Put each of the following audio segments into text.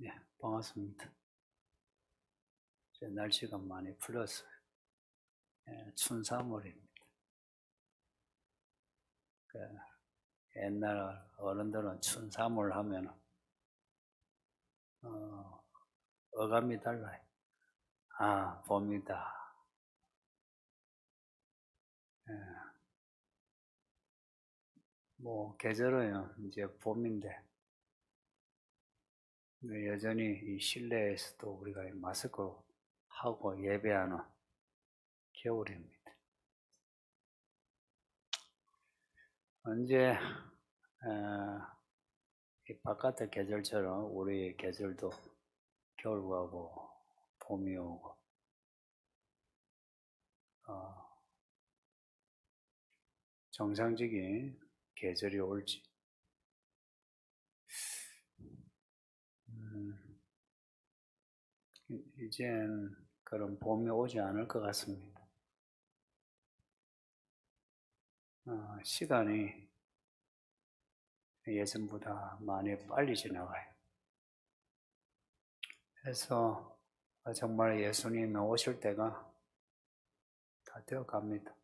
예, 반갑습니다. 이제 날씨가 많이 풀렸어요. 예, 춘삼월입니다. 그 옛날 어른들은 춘삼월 하면 어감이 달라요. 아, 봄이다. 예, 뭐 계절은 이제 봄인데 여전히 이 실내에서도 우리가 마스크 하고 예배하는 겨울입니다. 언제 이 바깥의 계절처럼 우리 계절도 겨울 가고 봄이 오고 정상적인 계절이 올지 이젠 그런 봄이 오지 않을 것 같습니다. 시간이 예전보다 많이 빨리 지나가요. 그래서 정말 예수님이 오실 때가 다 되어 갑니다.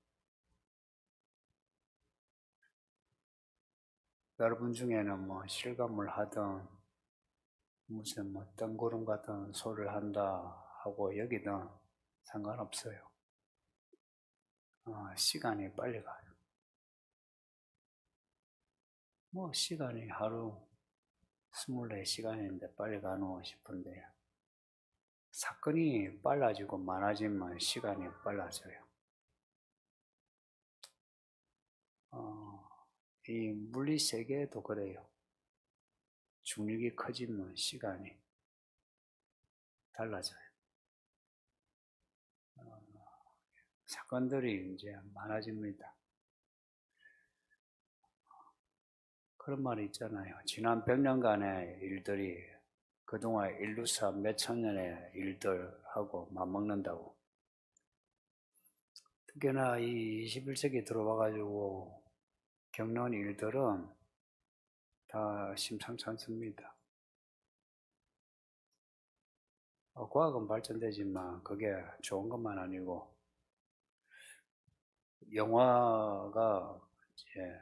여러분 중에는 뭐 실감을 하든 무슨 뭐 뜬구름 같은 소리를 한다 하고 여기든 상관없어요. 시간이 빨리 가요. 뭐 시간이 하루 24시간인데 빨리 가노 싶은데 사건이 빨라지고 많아지면 시간이 빨라져요. 이 물리 세계에도 그래요. 중력이 커지면 시간이 달라져요. 사건들이 이제 많아집니다. 그런 말이 있잖아요. 지난 100년간의 일들이 그동안 인류사 몇천 년의 일들하고 맞먹는다고. 특히나 이 21세기 들어와가지고 겪는 일들은 다 심상치 않습니다. 과학은 발전되지만 그게 좋은 것만 아니고 영화가 이제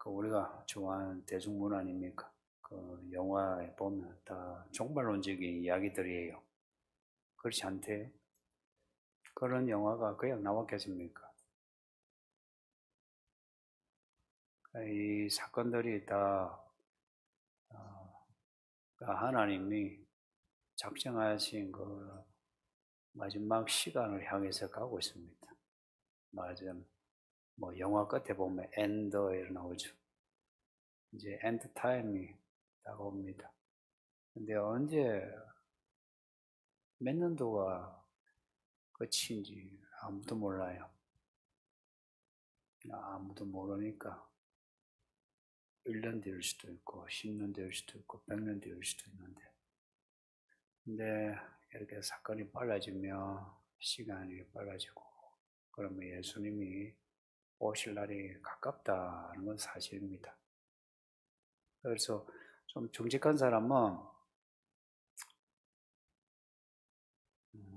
우리가 좋아하는 대중문화 아닙니까? 그 영화에 보면 다 종말론적인 이야기들이에요. 그렇지 않대요? 그런 영화가 그냥 나왔겠습니까? 이 사건들이 다 하나님이 작정하신 그 마지막 시간을 향해서 가고 있습니다. 맞아. 뭐 영화 끝에 보면 엔더 나오죠. 이제 엔드 타임이 다가옵니다. 근데 언제 몇 년도가 끝인지 아무도 몰라요. 아무도 모르니까 1년 될 수도 있고 10년 될 수도 있고 100년 될 수도 있는데 근데 이렇게 사건이 빨라지면 시간이 빨라지고 그러면 예수님이 오실 날이 가깝다는 건 사실입니다. 그래서 좀 정직한 사람은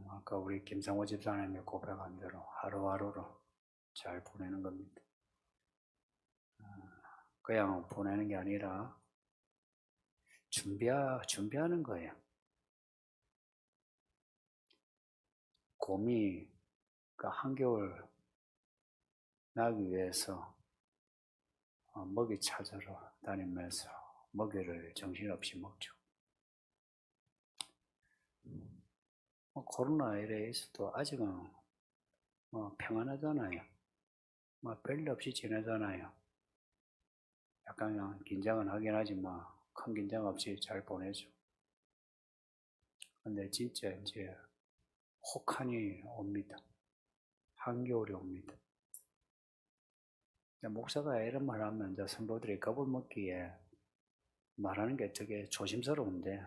아까 우리 김상호 집사님이 고백한 대로 하루하루를 잘 보내는 겁니다. 그냥 보내는 게 아니라 준비하는 거예요. 곰이 그 한겨울 나기 위해서 먹이 찾으러 다니면서 먹이를 정신없이 먹죠. 코로나 이래에서도 아직은 평안하잖아요. 별일 없이 지내잖아요. 약간 긴장은 하긴 하지만 큰 긴장 없이 잘 보내죠. 근데 진짜 이제 혹한이 옵니다. 한겨울이 옵니다. 목사가 이런 말 하면 이제 성도들이 겁을 먹기에 말하는 게 되게 조심스러운데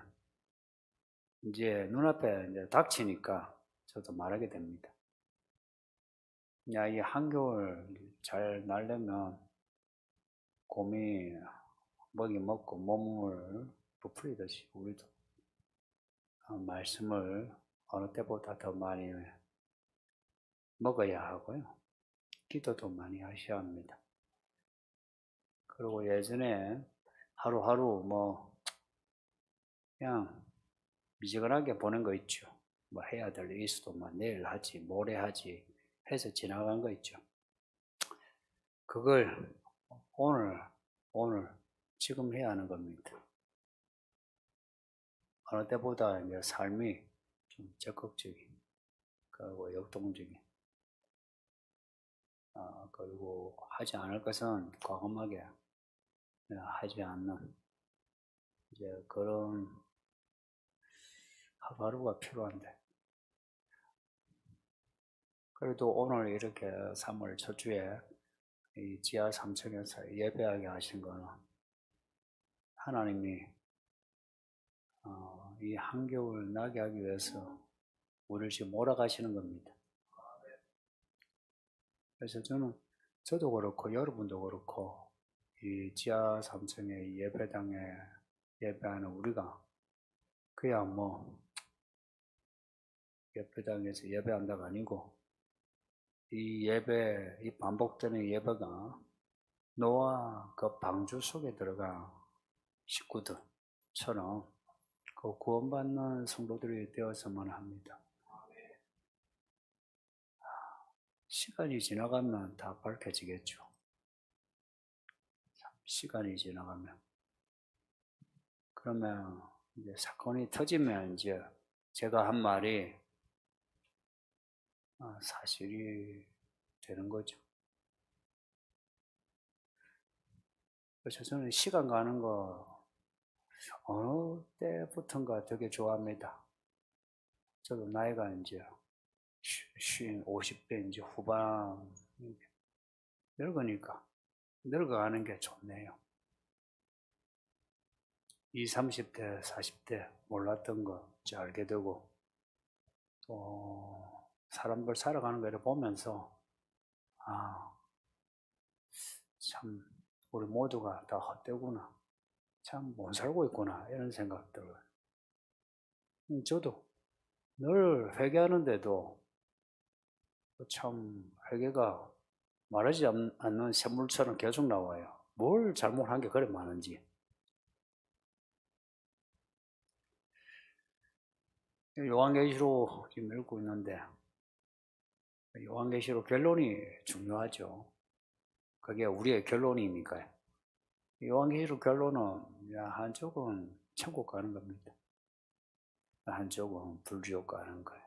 이제 눈앞에 이제 닥치니까 저도 말하게 됩니다. 이 한겨울 잘 날려면 곰이 먹이 먹고 몸을 부풀리듯이 우리도 말씀을 어느 때보다 더 많이 먹어야 하고요. 기도도 많이 하셔야 합니다. 그리고 예전에 하루하루 그냥 미지근하게 보낸 거 있죠. 해야 될 일 있어도 내일 하지, 모레 하지 해서 지나간 거 있죠. 그걸 오늘 지금 해야 하는 겁니다. 어느 때보다 이제 삶이 좀 적극적인, 그리고 역동적인, 그리고 하지 않을 것은 과감하게 하지 않는 이제 그런 하루하루가 필요한데, 그래도 오늘 이렇게 3월 첫 주에 이 지하 3층에서 예배하게 하신 거는 하나님이 이 한겨울 나게 하기 위해서 우리를 지금 몰아가시는 겁니다. 그래서 저도 그렇고 여러분도 그렇고 이 지하 3층의 예배당에 예배하는 우리가 그냥 예배당에서 예배한다가 아니고 이 반복되는 예배가 노아 그 방주 속에 들어간 식구들처럼 그 구원받는 성도들이 되었으면 합니다. 시간이 지나가면 다 밝혀지겠죠. 시간이 지나가면. 그러면 이제 사건이 터지면 이제 제가 한 말이 사실이 되는 거죠. 그래서 저는 시간 가는 거 어느 때부턴가 되게 좋아합니다. 저도 나이가 이제 50대 이제 후반 늙으니까 늙어가는 게 좋네요. 20, 30대, 40대 몰랐던 거 이제 알게 되고 또 사람들 살아가는 거를 보면서 참 우리 모두가 다 헛되구나, 참 못 살고 있구나 이런 생각들을 저도 늘 회개하는데도 참 회개가 말하지 않는 샘물처럼 계속 나와요. 뭘 잘못한 게 그래 많은지. 요한계시록 지금 읽고 있는데 요한계시록 결론이 중요하죠. 그게 우리의 결론이니까요. 요한계시록 결론은 한쪽은 천국 가는 겁니다. 한쪽은 불지옥 가는 거예요.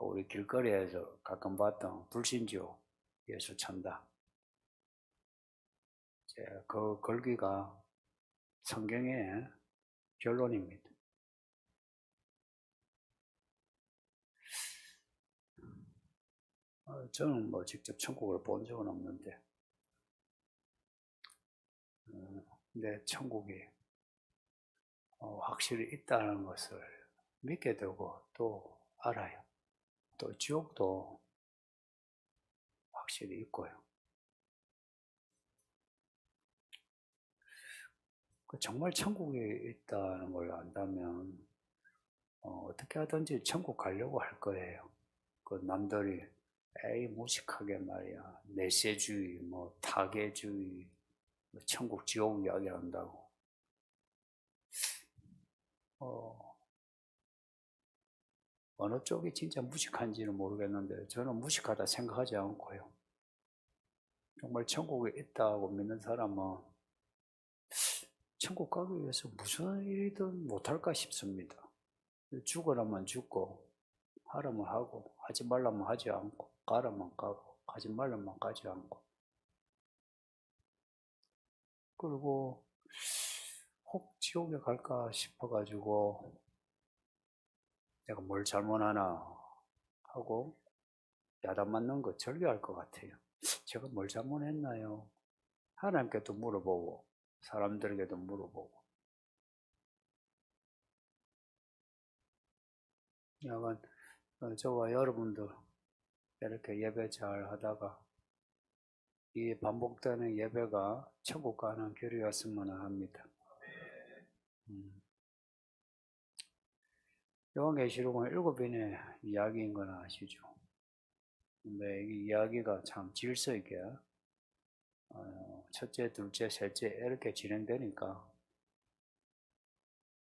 우리 길거리에서 가끔 봤던 불신지옥 예수 찬다. 그 걸기가 성경의 결론입니다. 저는 직접 천국을 본 적은 없는데, 근데 천국이 확실히 있다는 것을 믿게 되고 또 알아요. 또 지옥도 확실히 있고요. 정말 천국이 있다는 걸 안다면 어떻게 하든지 천국 가려고 할 거예요. 남들이 무식하게 말이야 내세주의, 타계주의, 천국 지옥 이야기한다고 어느 쪽이 진짜 무식한지는 모르겠는데 저는 무식하다 생각하지 않고요. 정말 천국에 있다고 믿는 사람은 천국 가기 위해서 무슨 일이든 못할까 싶습니다. 죽으라면 죽고 하라면 하고 하지 말라면 하지 않고 가라면 가고 가지 말라면 가지 않고, 그리고 혹 지옥에 갈까 싶어가지고 내가 뭘 잘못하나 하고 야단 맞는 거 절개할 것 같아요. 제가 뭘 잘못했나요? 하나님께도 물어보고 사람들에게도 물어보고. 약간 저와 여러분들 이렇게 예배 잘 하다가 이 반복되는 예배가 천국 가는 길이었으면 합니다. 요한계시록은 7인의 이야기인 건 아시죠? 근데 이 이야기가 참 질서 있게 첫째, 둘째, 셋째 이렇게 진행되니까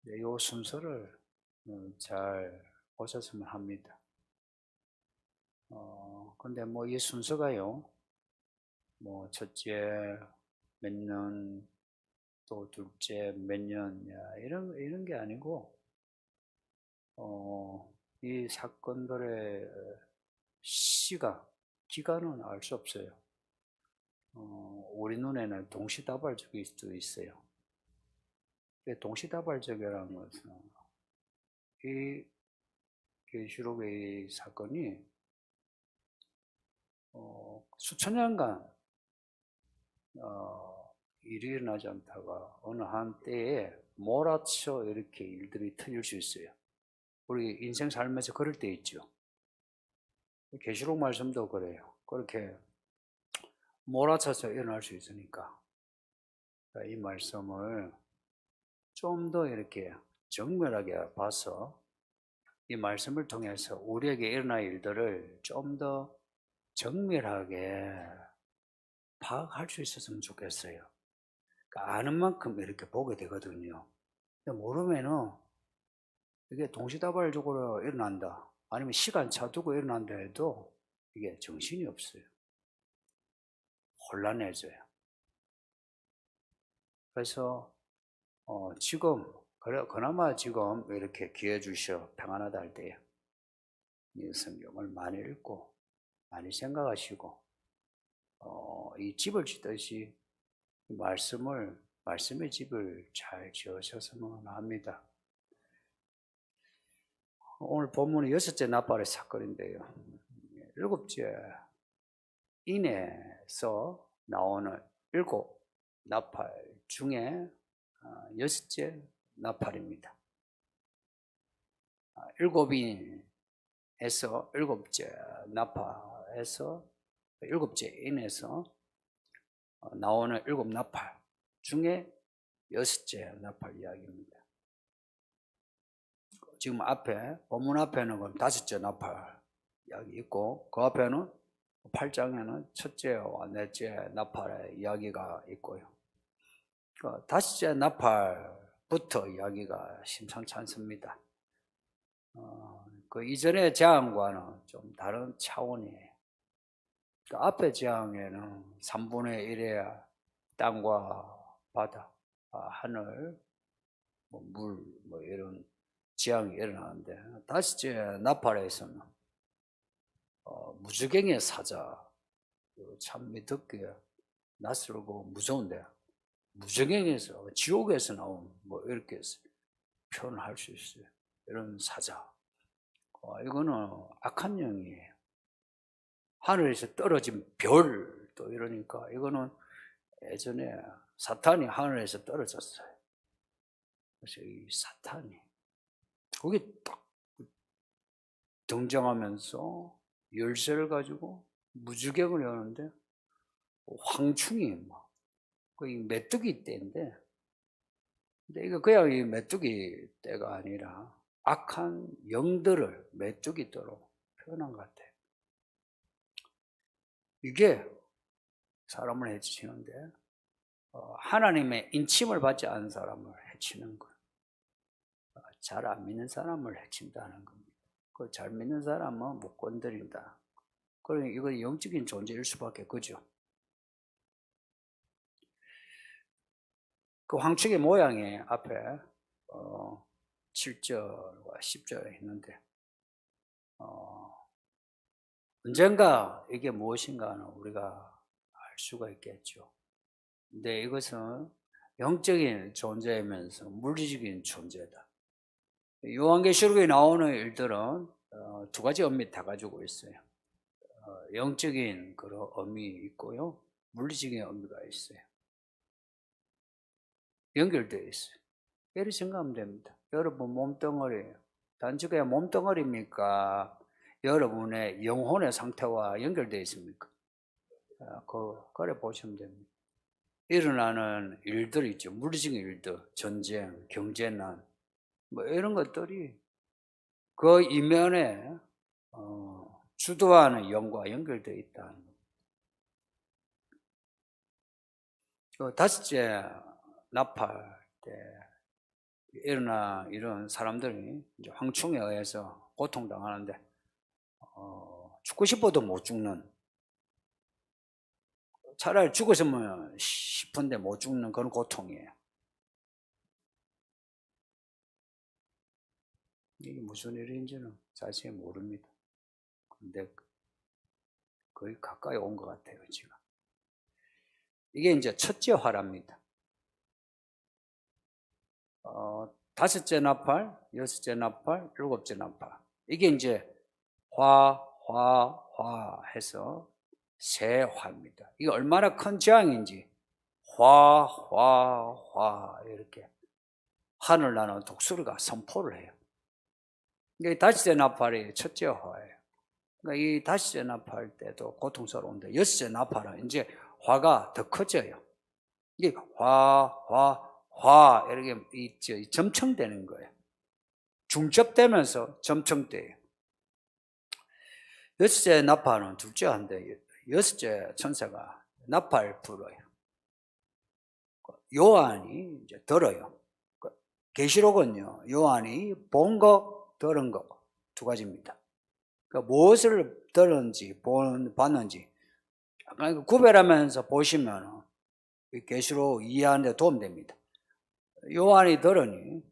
이 순서를 잘 보셨으면 합니다. 근데 뭐 이 순서가요, 뭐 첫째 몇 년, 또 둘째 몇 년, 이런 게 아니고, 이 사건들의 기간은 알 수 없어요. 우리 눈에는 동시다발적일 수도 있어요. 동시다발적이라는 것은 이 계시록의 사건이 수천 년간 일이 일어나지 않다가 어느 한때에 몰아쳐 이렇게 일들이 터질 수 있어요. 우리 인생 삶에서 그럴 때 있죠. 계시록 말씀도 그래요. 그렇게 몰아쳐서 일어날 수 있으니까 이 말씀을 좀 더 이렇게 정밀하게 봐서 이 말씀을 통해서 우리에게 일어날 일들을 좀 더 정밀하게 파악할 수 있었으면 좋겠어요. 그러니까 아는 만큼 이렇게 보게 되거든요. 근데 모르면은 이게 동시다발적으로 일어난다, 아니면 시간차 두고 일어난다 해도 이게 정신이 없어요. 혼란해져요. 그래서 지금 그나마 지금 이렇게 기회 주셔 평안하다 할 때에 이 성경을 많이 읽고 많이 생각하시고 이 집을 짓듯이 말씀의 집을 잘 지으셨으면 합니다. 오늘 본문은 6째 나팔의 사건인데요. 7째 인에서 나오는 7 나팔 중에 6째 나팔입니다. 7인에서 7째 나팔에서 7째 인에서 나오는 7 나팔 중에 6째 나팔 이야기입니다. 지금 본문 앞에는 5째 나팔 이야기 있고, 그 앞에는 8장에는 첫째와 넷째 나팔의 이야기가 있고요. 5째 나팔부터 이야기가 심상치 않습니다. 그 이전의 재앙과는 좀 다른 차원이에요. 그 앞의 재앙에는 3분의 1의 땅과 바다, 하늘, 물, 이런 재앙이 일어나는데, 5째 나팔에서는 무저갱의 사자, 참 듣기에 낯설고 무서운데, 무저갱에서, 지옥에서 나온 이렇게 표현을 할 수 있어요. 이런 사자. 이거는 악한 영이에요. 하늘에서 떨어진 별, 또 이러니까 이거는 예전에 사탄이 하늘에서 떨어졌어요. 그래서 이 사탄이 거기 딱 등장하면서 열쇠를 가지고 무주갱을 여는데 황충이 거의 메뚜기 떼인데, 근데 이거 그냥 이 메뚜기 떼가 아니라 악한 영들을 메뚜기 떼로 표현한 것 같아요. 이게 사람을 해치는데 하나님의 인침을 받지 않은 사람을 해치는 거예요. 잘 안 믿는 사람을 해친다는 겁니다. 그 잘 믿는 사람은 못 건드린다. 그러니 이건 영적인 존재일 수밖에, 그죠? 그 황충의 모양이 앞에 7절과 10절에 있는데 언젠가 이게 무엇인가는 우리가 알 수가 있겠죠. 근데 이것은 영적인 존재이면서 물리적인 존재다. 요한계시록에 나오는 일들은 두 가지 의미 다 가지고 있어요. 영적인 그런 의미 있고요, 물리적인 의미가 있어요. 연결되어 있어요. 이렇게 생각하면 됩니다. 여러분 몸뚱어리, 단지 그냥 몸뚱어리입니까? 여러분의 영혼의 상태와 연결되어 있습니까? 그래 보시면 됩니다. 일어나는 일들 있죠. 물리적인 일들, 전쟁, 경제난, 뭐 이런 것들이 그 이면에 주도하는 영과 연결되어 있다는 거. 그 다섯째 나팔 때 일어나 이런 사람들이 이제 황충에 의해서 고통당하는데 죽고 싶어도 못 죽는, 차라리 죽었으면 싶은데 못 죽는 그런 고통이에요. 이게 무슨 일인지는 자세히 모릅니다. 근데 거의 가까이 온 것 같아요, 지금. 이게 이제 첫째 화랍니다. 다섯째 나팔, 여섯째 나팔, 일곱째 나팔. 이게 이제 화 해서 세 화입니다. 이게 얼마나 큰 재앙인지 화 이렇게 하늘 나는 독수리가 선포를 해요. 이게 다섯째 나팔이 첫째 화예요. 그러니까 이 다섯째 나팔 때도 고통스러운데 여섯째 나팔은 이제 화가 더 커져요. 이게 화 이렇게 점청되는 거예요. 중첩되면서 점청돼요. 여섯째 나팔은 둘째 한데 여섯째 천사가 나팔 불어요. 요한이 이제 들어요. 계시록은요, 요한이 본 거, 들은 거 두 가지입니다. 그러니까 무엇을 들었는지, 봤는지 약간 구별하면서 보시면 계시록 이해하는 데 도움됩니다. 요한이 들으니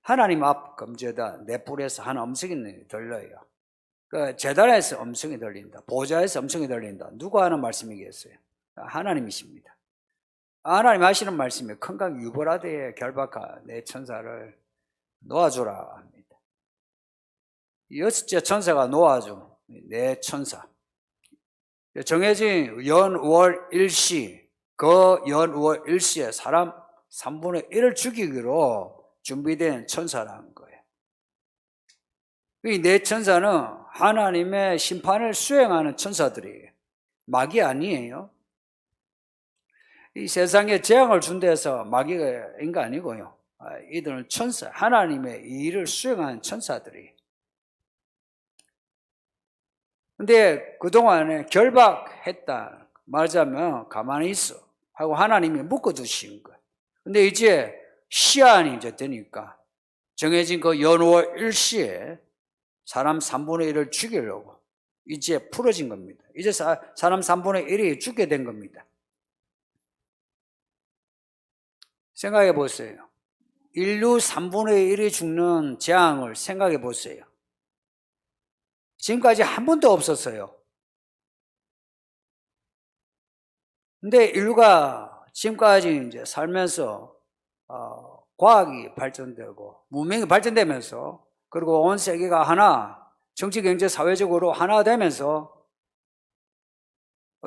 하나님 앞 금제다 내 뿔에서 한 음성이 들려요. 그 제단에서 음성이 들린다. 보좌에서 음성이 들린다. 누가 하는 말씀이겠어요? 하나님이십니다. 하나님 하시는 말씀이 큰강 유보라데에 결박하 내 천사를 놓아주라 합니다. 여섯째 천사가 놓아줘. 내 천사. 정해진 연월 일시, 그 연월 일시에 사람 3분의 1을 죽이기로 준비된 천사라는 거예요. 이 네 천사는 하나님의 심판을 수행하는 천사들이에요. 마귀 아니에요. 이 세상에 재앙을 준 데서 마귀가 인가 아니고요. 이들은 천사, 하나님의 일을 수행하는 천사들이에요. 근데 그동안에 결박했다 말하자면 가만히 있어 하고 하나님이 묶어두신 거예요. 근데 이제 시한이 이제 되니까 정해진 그 연월 일시에 사람 3분의 1을 죽이려고 이제 풀어진 겁니다. 이제 사람 3분의 1이 죽게 된 겁니다. 생각해 보세요. 인류 3분의 1이 죽는 재앙을 생각해 보세요. 지금까지 한 번도 없었어요. 근데 인류가 지금까지 이제 살면서 과학이 발전되고 문명이 발전되면서 그리고 온 세계가 하나, 정치, 경제, 사회적으로 하나 되면서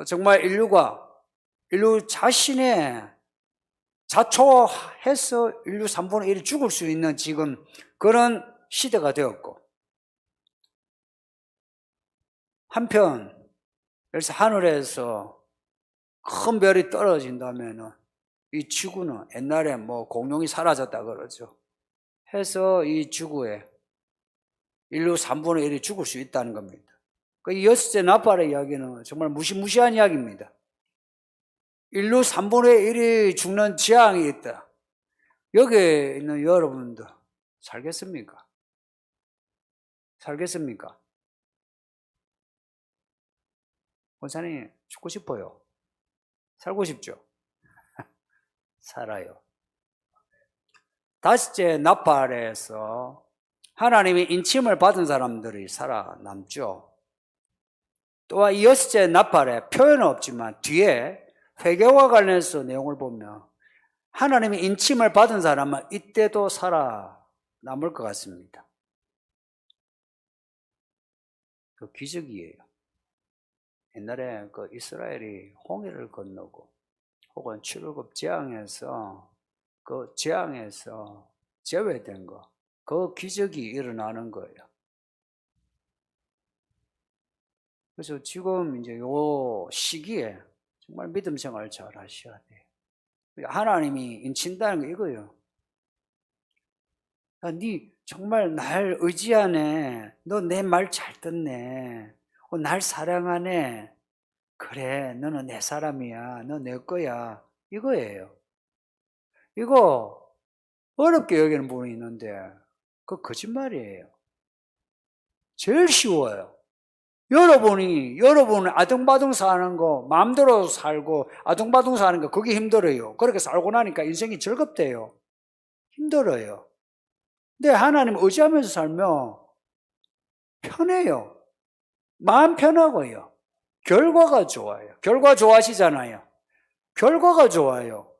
정말 인류 자신의 자초해서 인류 3분의 1이 죽을 수 있는 지금 그런 시대가 되었고, 한편 그래서 하늘에서 큰 별이 떨어진다면 이 지구는 옛날에 뭐 공룡이 사라졌다 그러죠. 해서 이 지구에 인류 3분의 1이 죽을 수 있다는 겁니다. 그 여섯째 나팔의 이야기는 정말 무시무시한 이야기입니다. 인류 3분의 1이 죽는 재앙이 있다. 여기에 있는 여러분들 살겠습니까? 살겠습니까? 권사님 죽고 싶어요. 살고 싶죠? 살아요. 다섯째 나팔에서 하나님의 인침을 받은 사람들이 살아남죠. 또한 이 여섯째 나팔에 표현은 없지만 뒤에 회개와 관련해서 내용을 보면 하나님의 인침을 받은 사람은 이때도 살아남을 것 같습니다. 그 기적이에요. 옛날에 그 이스라엘이 홍해를 건너고 혹은 출애굽 재앙에서 그 재앙에서 제외된 거, 그 기적이 일어나는 거예요. 그래서 지금 이제 요 시기에 정말 믿음 생활 잘 하셔야 돼요. 하나님이 인친다는 게 이거예요. 야, 네 정말 날 의지하네. 너 내 말 잘 듣네. 날 사랑하네. 그래, 너는 내 사람이야. 너 내 거야. 이거예요. 이거 어렵게 여기는 분이 있는데 그거 거짓말이에요. 제일 쉬워요. 여러분이 아둥바둥 사는 거, 마음대로 살고 아둥바둥 사는 거 그게 힘들어요. 그렇게 살고 나니까 인생이 즐겁대요. 힘들어요. 근데 하나님 의지하면서 살면 편해요. 마음 편하고요. 결과가 좋아요. 결과 좋아하시잖아요. 결과가 좋아요.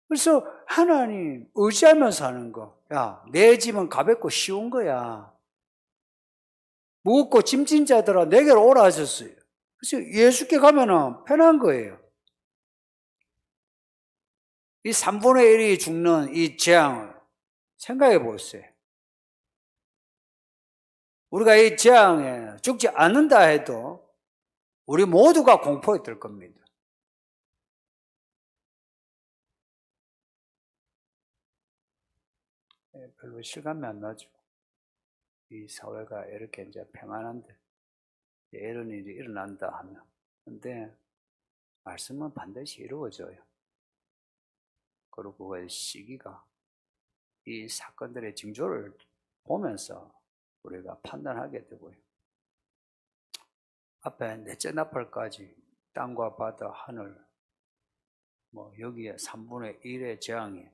그래서 하나님 의지하면서 사는 거. 야, 내 집은 가볍고 쉬운 거야. 무겁고 짐진 자들아 내게로 오라 하셨어요. 그래서 예수께 가면은 편한 거예요. 이 3분의 1이 죽는 이 재앙을 생각해 보세요. 우리가 이 재앙에 죽지 않는다 해도 우리 모두가 공포에 들 겁니다. 별로 실감이 안 나죠. 이 사회가 이렇게 이제 평안한데 이런 일이 일어난다 하면. 근데 말씀은 반드시 이루어져요. 그리고 그 시기가 이 사건들의 징조를 보면서 우리가 판단하게 되고요. 앞에 넷째 나팔까지 땅과 바다, 하늘, 여기에 3분의 1의 재앙이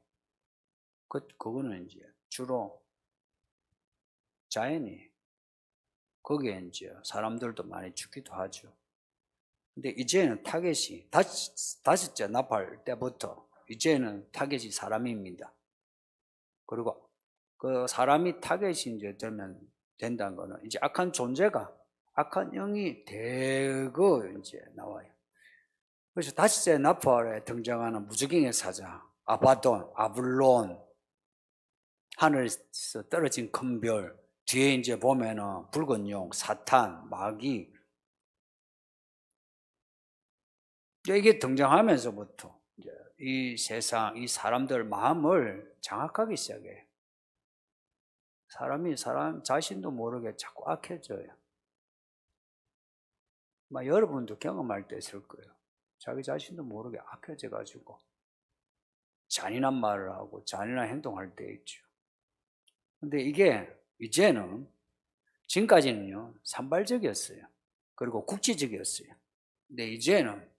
그거는 이제 주로 자연이 거기에 이제 사람들도 많이 죽기도 하죠. 근데 이제는 타겟이 다섯째 나팔 때부터 이제는 타겟이 사람입니다. 그리고 그 사람이 타겟이 이제 된다는 거는 이제 악한 존재가 악한 영이 대거 이제 나와요. 그래서 다섯째 나팔에 등장하는 무적행의 사자 아바돈, 아블론, 하늘에서 떨어진 큰 별, 뒤에 이제 보면은 붉은 용, 사탄, 마귀 이게 등장하면서부터 이제 이 세상, 이 사람들 마음을 장악하기 시작해요. 사람이 사람 자신도 모르게 자꾸 악해져요. 여러분도 경험할 때 있을 거예요. 자기 자신도 모르게 악해져가지고 잔인한 말을 하고 잔인한 행동할 때 있죠. 근데 이게 이제는 지금까지는요 산발적이었어요. 그리고 국지적이었어요. 근데 이제는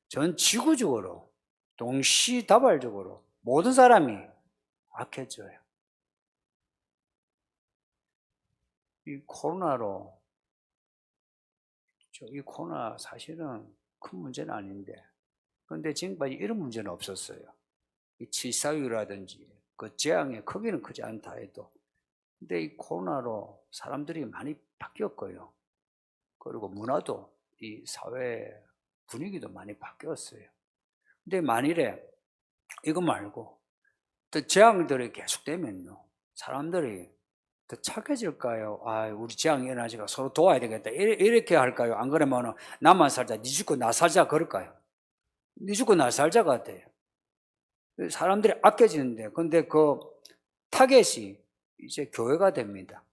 전 지구적으로 동시다발적으로 모든 사람이 악해져요. 이 코로나로 이 코로나 사실은 큰 문제는 아닌데 그런데 지금까지 이런 문제는 없었어요. 이 치사율이라든지 그 재앙의 크기는 크지 않다 해도 근데 이 코로나로 사람들이 많이 바뀌었고요. 그리고 문화도 이 사회 분위기도 많이 바뀌었어요. 근데 만일에 이거 말고 또 재앙들이 계속되면요. 사람들이 더 착해질까요? 우리 재앙이 일어나니까 서로 도와야 되겠다. 이렇게 할까요? 안 그러면 나만 살자, 니 죽고 나 살자 그럴까요? 니 죽고 나 살자가 돼요. 사람들이 아껴지는데 근데 그 타겟이 이제 교회가 됩니다.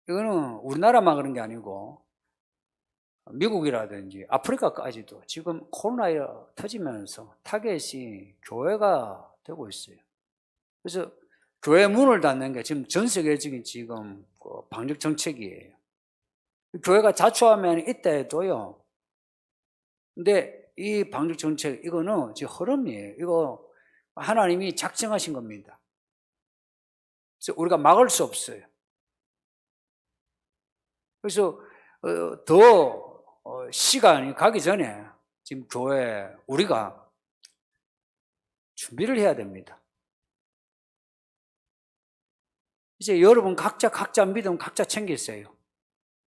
이거는 우리나라만 그런 게 아니고 미국이라든지 아프리카까지도 지금 코로나가 터지면서 타겟이 교회가 되고 있어요. 그래서 교회 문을 닫는 게 지금 전 세계적인 지금 방역 정책이에요. 교회가 자초하면 이때도요. 근데 이 방역 정책 이거는 지금 흐름이에요. 이거 하나님이 작정하신 겁니다. 그래서 우리가 막을 수 없어요. 그래서 더 시간이 가기 전에 지금 교회 우리가 준비를 해야 됩니다. 이제 여러분 각자 믿음 각자 챙기세요.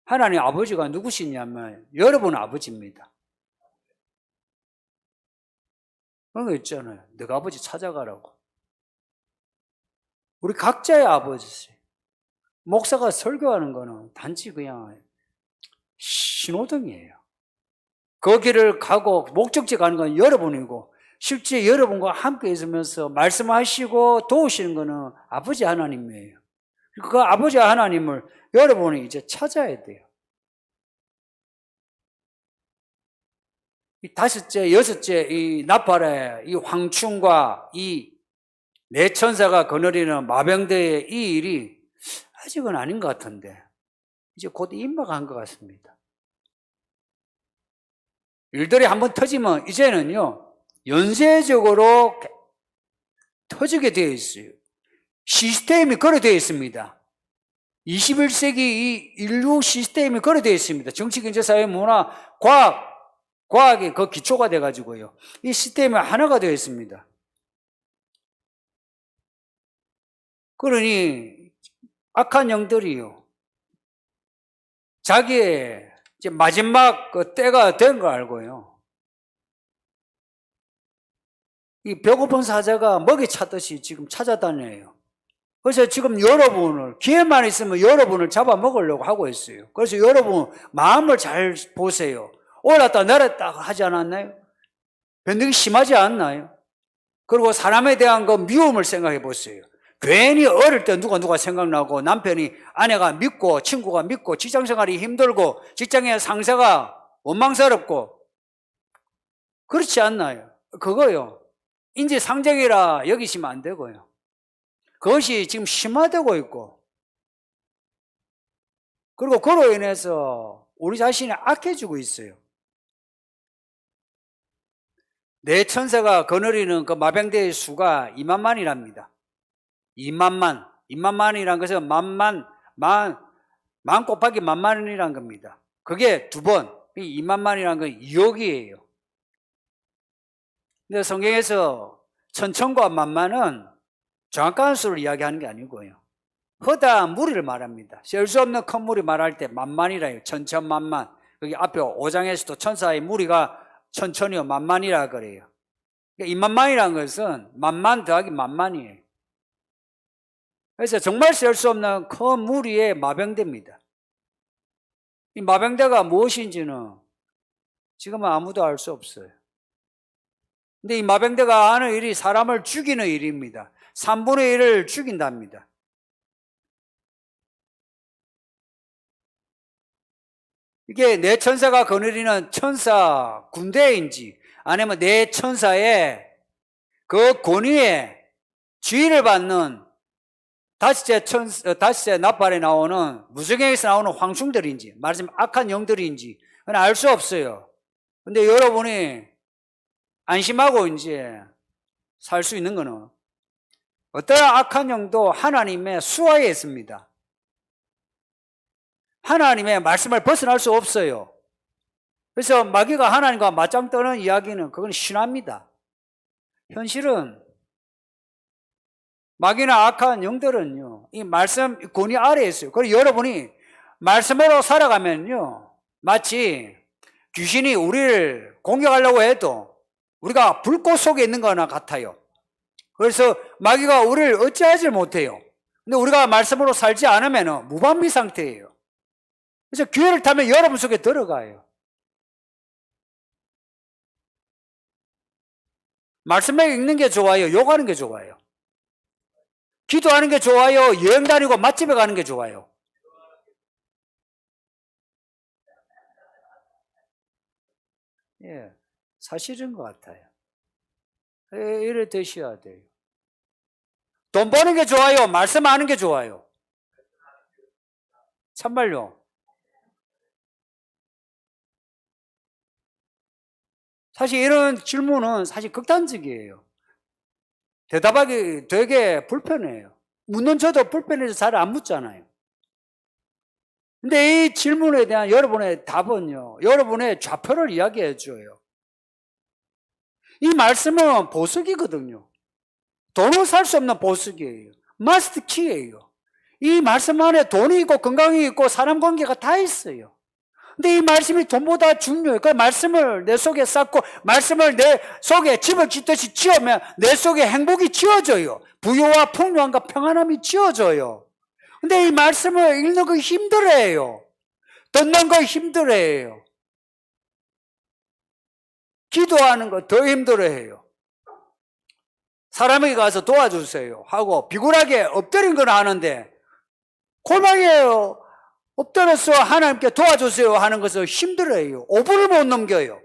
하나님 아버지가 누구시냐면 여러분 아버지입니다. 그런 거 있잖아요. 너가 아버지 찾아가라고. 우리 각자의 아버지세요. 목사가 설교하는 거는 단지 그냥 신호등이에요. 그 길을 가고 목적지 가는 건 여러분이고 실제 여러분과 함께 있으면서 말씀하시고 도우시는 것은 아버지 하나님이에요. 그 아버지 하나님을 여러분이 이제 찾아야 돼요. 이 다섯째, 여섯째 이 나팔의 이 황충과 이 네 천사가 거느리는 마병대의 이 일이 아직은 아닌 것 같은데 이제 곧 임박한 것 같습니다. 일들이 한번 터지면 이제는요 연쇄적으로 터지게 되어 있어요. 시스템이 그래 되어 있습니다. 21세기 이 인류 시스템이 그래 되어 있습니다. 정치, 경제, 사회, 문화, 과학이 그 기초가 돼가지고요. 이 시스템이 하나가 되어 있습니다. 그러니 악한 영들이요. 자기의 이제 마지막 그 때가 된 거 알고요. 이 배고픈 사자가 먹이 찾듯이 지금 찾아다녀요. 그래서 지금 여러분을, 기회만 있으면 여러분을 잡아먹으려고 하고 있어요. 그래서 여러분 마음을 잘 보세요. 올랐다 내렸다 하지 않았나요? 변덕이 심하지 않나요? 그리고 사람에 대한 그 미움을 생각해 보세요. 괜히 어릴 때 누가 생각나고 남편이 아내가 믿고 친구가 믿고 직장생활이 힘들고 직장의 상사가 원망스럽고 그렇지 않나요? 그거요. 인지상정이라 여기시면 안 되고요. 그것이 지금 심화되고 있고 그리고 그로 인해서 우리 자신이 악해지고 있어요. 네 천사가 거느리는 그 마병대의 수가 2만만이랍니다. 2만만이란 것은 만 곱하기 만만이란 겁니다. 그게 두 번, 2만만이란 건 2억이에요. 근데 성경에서 천천과 만만은 정확한 수를 이야기하는 게 아니고요. 허다한 무리를 말합니다. 셀 수 없는 큰 무리 말할 때 만만이라 해요. 천천만만. 여기 앞에 5장에서도 천사의 무리가 천천이요 만만이라 그래요. 2만만이라는 것은 만만 더하기 만만이에요. 그래서 정말 셀 수 없는 큰 무리의 마병대입니다. 이 마병대가 무엇인지는 지금은 아무도 알 수 없어요. 근데 이 마병대가 하는 일이 사람을 죽이는 일입니다. 3분의 1을 죽인답니다. 이게 네 천사가 거느리는 천사 군대인지 아니면 네 천사의 그 권위에 지휘를 받는 다섯째 나팔에 나오는 무성경에서 나오는 황충들인지 말하자면 악한 영들인지 그건 알 수 없어요. 근데 여러분이 안심하고 이제 살 수 있는 거는 어떠한 악한 영도 하나님의 수하에 있습니다. 하나님의 말씀을 벗어날 수 없어요. 그래서 마귀가 하나님과 맞짱 뜨는 이야기는 그건 신화입니다. 현실은 마귀나 악한 영들은요, 이 말씀 권위 아래에 있어요. 그리고 여러분이 말씀으로 살아가면요, 마치 귀신이 우리를 공격하려고 해도 우리가 불꽃 속에 있는 거나 같아요. 그래서 마귀가 우리를 어찌하지 못해요. 근데 우리가 말씀으로 살지 않으면 무방비 상태예요. 그래서 기회를 타면 여러분 속에 들어가요. 말씀을 읽는 게 좋아요? 욕하는 게 좋아요? 기도하는 게 좋아요? 여행 다니고 맛집에 가는 게 좋아요? 예, 사실인 것 같아요. 이래 되셔야 돼요. 돈 버는 게 좋아요? 말씀하는 게 좋아요? 참말요. 사실 이런 질문은 사실 극단적이에요. 대답하기 되게 불편해요. 묻는 저도 불편해서 잘 안 묻잖아요. 근데 이 질문에 대한 여러분의 답은요, 여러분의 좌표를 이야기해 줘요. 이 말씀은 보석이거든요. 돈으로 살 수 없는 보석이에요. 마스터 키예요. 이 말씀 안에 돈이 있고 건강이 있고 사람 관계가 다 있어요. 근데 이 말씀이 돈보다 중요해요. 그 말씀을 내 속에 쌓고 말씀을 내 속에 집을 짓듯이 지으면 내 속에 행복이 지어져요. 부유와 풍요함과 평안함이 지어져요. 근데 이 말씀을 읽는 거 힘들어해요. 듣는 거 힘들어해요. 기도하는 거 더 힘들어해요. 사람에게 가서 도와주세요 하고 비굴하게 엎드린 건 아는데 골방이에요. 엎드려서 하나님께 도와주세요 하는 것을 힘들어해요. 5분을 못 넘겨요.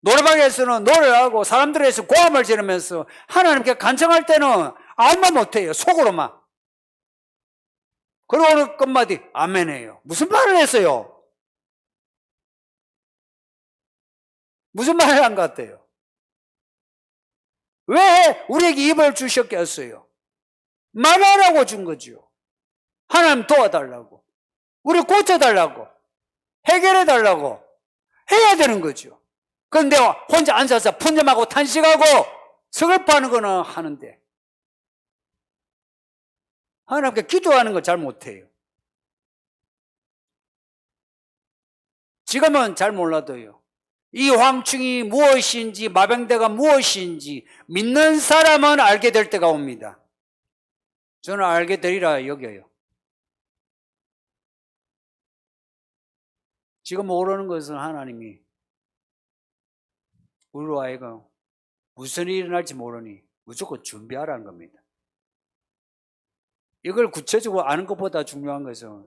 노래방에서는 노래를 하고 사람들에서 고함을 지르면서 하나님께 간청할 때는 아무 말 못해요. 속으로만. 그리고 오늘 끝마디 아멘해요. 무슨 말을 했어요? 무슨 말을 한 것 같아요? 왜 우리에게 입을 주셨겠어요? 말하라고 준 거죠. 하나님 도와달라고, 우리 고쳐달라고, 해결해달라고 해야 되는 거죠. 그런데 혼자 앉아서 푼념하고 탄식하고 서글퍼하는 거는 하는데 하나님께 기도하는 걸 잘 못해요. 지금은 잘 몰라도요, 이 황충이 무엇인지 마병대가 무엇인지 믿는 사람은 알게 될 때가 옵니다. 저는 알게 되리라 여겨요. 지금 모르는 것은 하나님이 우리로 하여금 무슨 일이 일어날지 모르니 무조건 준비하라는 겁니다. 이걸 구체적으로 아는 것보다 중요한 것은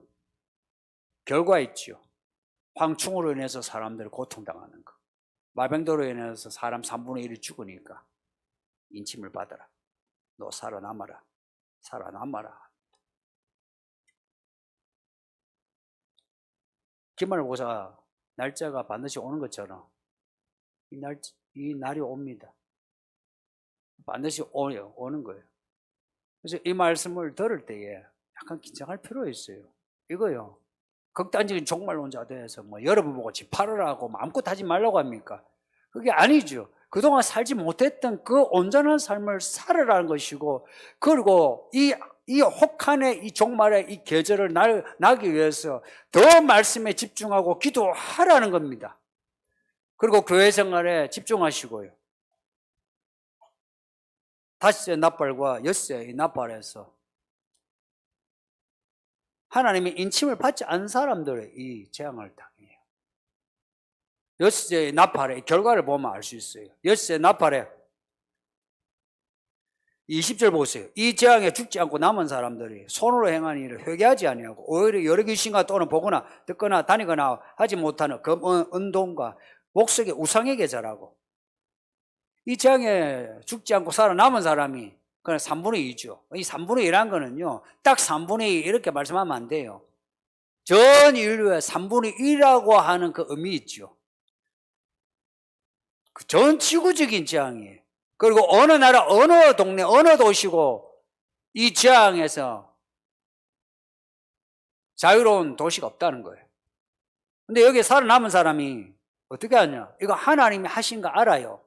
결과 있죠. 황충으로 인해서 사람들이 고통당하는 거, 마병도로 인해서 사람 3분의 1이 죽으니까 인침을 받아라, 너 살아남아라, 살아남아라. 기말고사 날짜가 반드시 오는 것처럼 이 날이 옵니다. 반드시 오는 거예요. 그래서 이 말씀을 들을 때에 약간 긴장할 필요가 있어요. 이거요, 극단적인 종말론자 돼서 뭐 여러분 보고 집 팔으라고 마음껏 하지 말라고 합니까? 그게 아니죠. 그동안 살지 못했던 그 온전한 삶을 살으라는 것이고, 그리고 이 혹한의 이 종말의 이 계절을 나기 위해서 더 말씀에 집중하고 기도하라는 겁니다. 그리고 교회 생활에 집중하시고요. 닷새 낫발과 엿새의 낫발에서 하나님의 인침을 받지 않은 사람들의 이 재앙을 당해요. 엿새의 나팔의 결과를 보면 알 수 있어요. 엿새의 나팔에 20절 보세요. 이 재앙에 죽지 않고 남은 사람들이 손으로 행한 일을 회개하지 아니하고 오히려 여러 귀신과 또는 보거나 듣거나 다니거나 하지 못하는 은동과 목석의 우상에게 절하고, 이 재앙에 죽지 않고 살아남은 사람이 그냥 3분의 2죠. 이 3분의 1한 거는요, 딱 3분의 2 이렇게 말씀하면 안 돼요. 전 인류의 3분의 1이라고 하는 그 의미 있죠. 그 전 지구적인 재앙이에요. 그리고 어느 나라, 어느 동네, 어느 도시고 이 재앙에서 자유로운 도시가 없다는 거예요. 근데 여기에 살아남은 사람이 어떻게 하냐? 이거 하나님이 하신 거 알아요.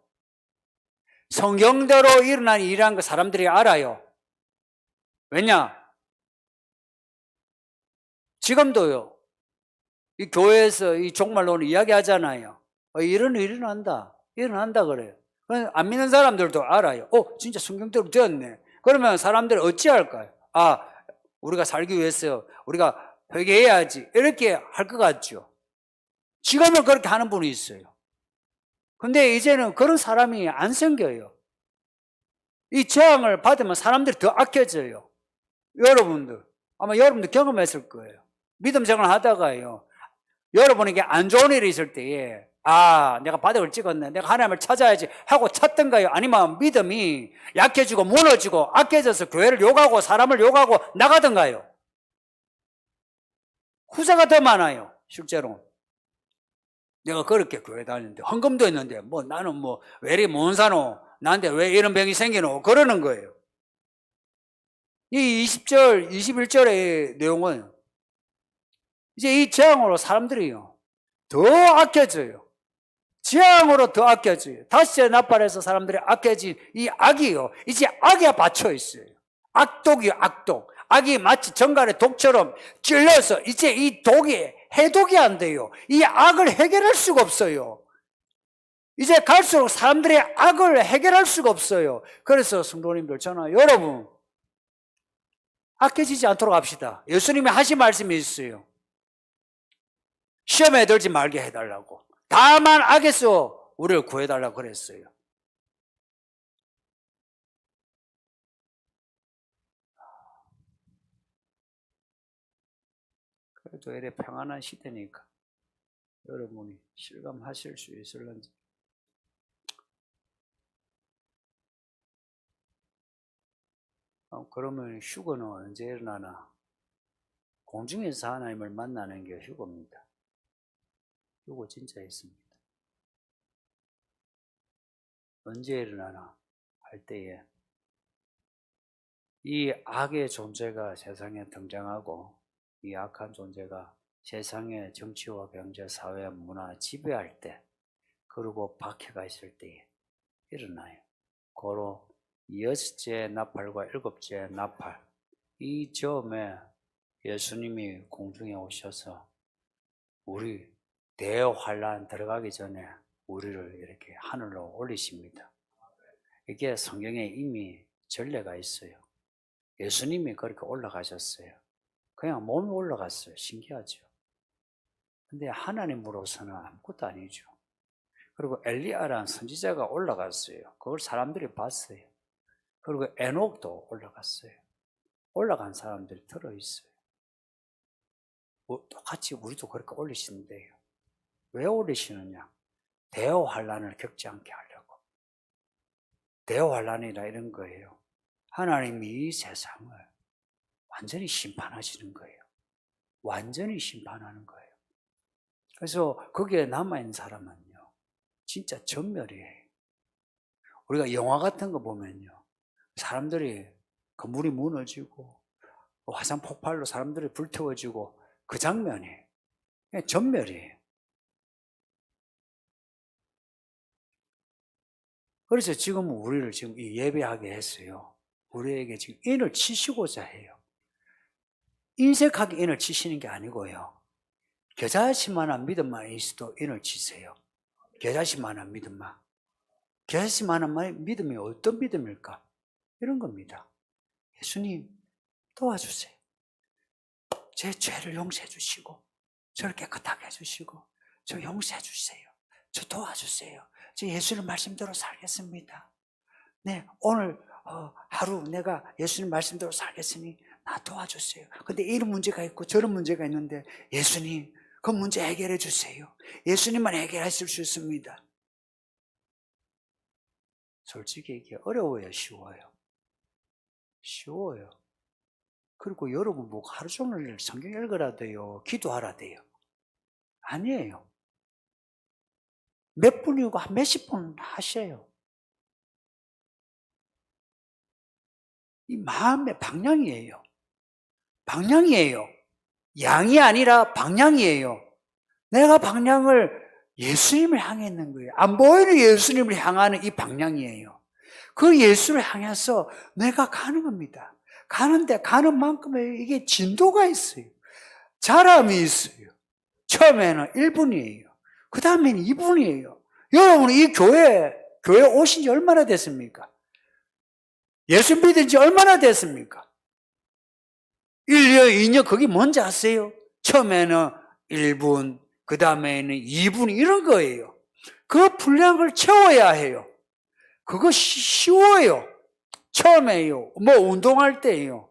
성경대로 일어난 일이라는 거 사람들이 알아요. 왜냐? 지금도요, 이 교회에서 이 종말론을 이야기하잖아요. 이런 일이 일어난다 그래요. 안 믿는 사람들도 알아요. 진짜 성경대로 되었네. 그러면 사람들이 어찌할까요? 우리가 살기 위해서 우리가 회개해야지, 이렇게 할 것 같죠. 지금은 그렇게 하는 분이 있어요. 근데 이제는 그런 사람이 안 생겨요. 이 재앙을 받으면 사람들이 더 악해져요. 여러분들 아마 여러분도 경험했을 거예요. 믿음 생활 하다가요, 여러분에게 안 좋은 일이 있을 때에 내가 바닥을 찍었네, 내가 하나님을 찾아야지 하고 찾던가요? 아니면 믿음이 약해지고 무너지고 악해져서 교회를 욕하고 사람을 욕하고 나가던가요? 후자가 더 많아요. 실제로 내가 그렇게 교회 다니는데 헌금도 했는데 나는 왜 이리 못 사노, 나한테 왜 이런 병이 생기노, 그러는 거예요. 이 20절 21절의 내용은 이제 이 재앙으로 사람들이요 더 악해져요. 재앙으로 더 악해져요. 닷새 나팔에서 사람들이 악해진 이 악이요, 이제 악에 받쳐 있어요. 악독이요, 악독. 악이 마치 정갈의 독처럼 찔러서 이제 이 독이 해독이 안 돼요. 이 악을 해결할 수가 없어요. 이제 갈수록 사람들의 악을 해결할 수가 없어요. 그래서 성도님들, 저는 여러분 악해지지 않도록 합시다. 예수님이 하신 말씀이 있어요. 시험에 들지 말게 해달라고. 다만 악에서 우리를 구해달라고 그랬어요. 그래도 이래 평안한 시대니까 여러분이 실감하실 수 있을런지. 그러면 휴거는 언제 일어나나? 공중에서 하나님을 만나는 게 휴거입니다. 휴거 진짜 있습니다. 언제 일어나나 할 때에 이 악의 존재가 세상에 등장하고 이 악한 존재가 세상의 정치와 경제, 사회, 문화 지배할 때, 그리고 박해가 있을 때에 일어나요. 고로 여섯째 나팔과 일곱째 나팔, 이 점에 예수님이 공중에 오셔서 우리 대환란 들어가기 전에 우리를 이렇게 하늘로 올리십니다. 이게 성경에 이미 전례가 있어요. 예수님이 그렇게 올라가셨어요. 그냥 몸이 올라갔어요. 신기하죠. 근데 하나님으로서는 아무것도 아니죠. 그리고 엘리야라는 선지자가 올라갔어요. 그걸 사람들이 봤어요. 그리고 에녹도 올라갔어요. 올라간 사람들이 들어있어요. 똑같이 우리도 그렇게 올리시는데요. 왜 올리시느냐? 대환란을 겪지 않게 하려고. 대환란이라 이런 거예요. 하나님이 이 세상을 완전히 심판하시는 거예요. 완전히 심판하는 거예요. 그래서 거기에 남아있는 사람은요, 진짜 전멸이에요. 우리가 영화 같은 거 보면요, 사람들이 건물이 무너지고 화산 폭발로 사람들이 불태워지고 그 장면이 그냥 전멸이에요. 그래서 지금 우리를 지금 예배하게 했어요. 우리에게 지금 인을 치시고자 해요. 인색하게 인을 치시는 게 아니고요. 겨자씨만한 믿음만 있어도 인을 치세요. 겨자씨만한 믿음만. 겨자씨만한 믿음이 어떤 믿음일까? 이런 겁니다. 예수님 도와주세요. 제 죄를 용서해 주시고 저를 깨끗하게 해주시고 저 용서해 주세요. 저 도와주세요. 저 예수님 말씀대로 살겠습니다. 네, 오늘 하루 내가 예수님 말씀대로 살겠으니 나 도와주세요. 근데 이런 문제가 있고 저런 문제가 있는데 예수님 그 문제 해결해 주세요. 예수님만 해결하실 수 있습니다. 솔직히 이게 어려워요, 쉬워요? 쉬워요. 그리고 여러분 뭐 하루 종일 성경 읽으라 돼요? 기도하라 돼요? 아니에요. 몇 분이고 몇십 분 하셔요. 이 마음의 방향이에요. 방향이에요. 양이 아니라 방향이에요. 내가 방향을 예수님을 향해 있는 거예요. 안 보이는 예수님을 향하는 이 방향이에요. 그 예수를 향해서 내가 가는 겁니다. 가는데 가는 만큼의 이게 진도가 있어요. 자람이 있어요. 처음에는 1분이에요. 그 다음에는 2분이에요. 여러분 이 교회 오신 지 얼마나 됐습니까? 예수 믿은 지 얼마나 됐습니까? 1년, 2년 그게 뭔지 아세요? 처음에는 1분, 그 다음에는 2분 이런 거예요. 그 분량을 채워야 해요. 그거 쉬워요. 처음에요. 뭐 운동할 때예요.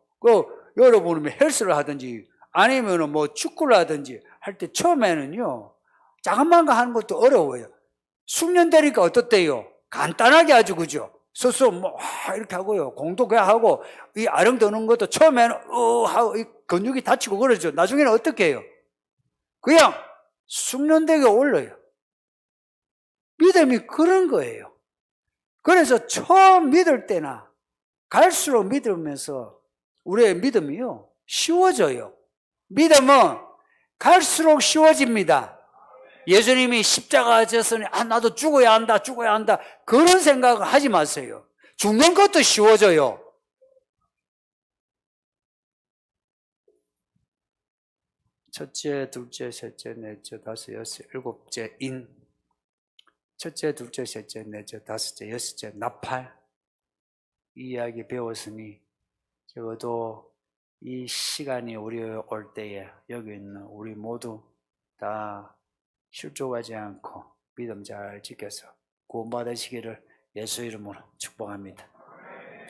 여러분은 헬스를 하든지 아니면 뭐 축구를 하든지 할 때 처음에는요. 작은만 거 하는 것도 어려워요. 숙련되니까 어떻대요? 간단하게 아주 그죠? 서서 뭐 이렇게 하고요. 공도 그냥 하고 이 아령 드는 것도 처음에는 하고 이 근육이 다치고 그러죠. 나중에는 어떻게 해요? 그냥 숙련되게 올려요. 믿음이 그런 거예요. 그래서 처음 믿을 때나 갈수록 믿으면서 우리의 믿음이요 쉬워져요. 믿음은 갈수록 쉬워집니다. 예수님이 십자가 졌으니 나도 죽어야 한다 그런 생각을 하지 마세요. 죽는 것도 쉬워져요. 첫째, 둘째, 셋째, 넷째, 다섯, 여섯, 일곱째 인. 첫째, 둘째, 셋째, 넷째, 다섯째, 여섯째 나팔. 이 이야기 배웠으니 적어도 이 시간이 우리 올 때에 여기 있는 우리 모두 다 실족하지 않고 믿음 잘 지켜서 구원받으시기를 예수 이름으로 축복합니다.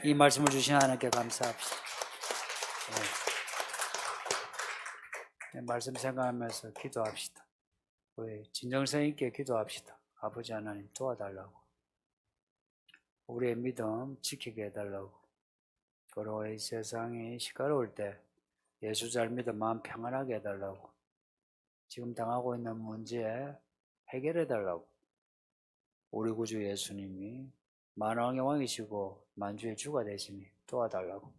이 말씀을 주신 하나님께 감사합시다. 네. 말씀 생각하면서 기도합시다. 우리 진정성 있게 기도합시다. 아버지 하나님 도와달라고. 우리의 믿음 지키게 해달라고. 그리고 이 세상이 시끄러울 때 예수 잘 믿어 마음 평안하게 해달라고. 지금 당하고 있는 문제 해결해달라고. 우리 구주 예수님이 만왕의 왕이시고 만주의 주가 되시니 도와달라고.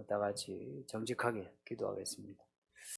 다 같이 정직하게 기도하겠습니다.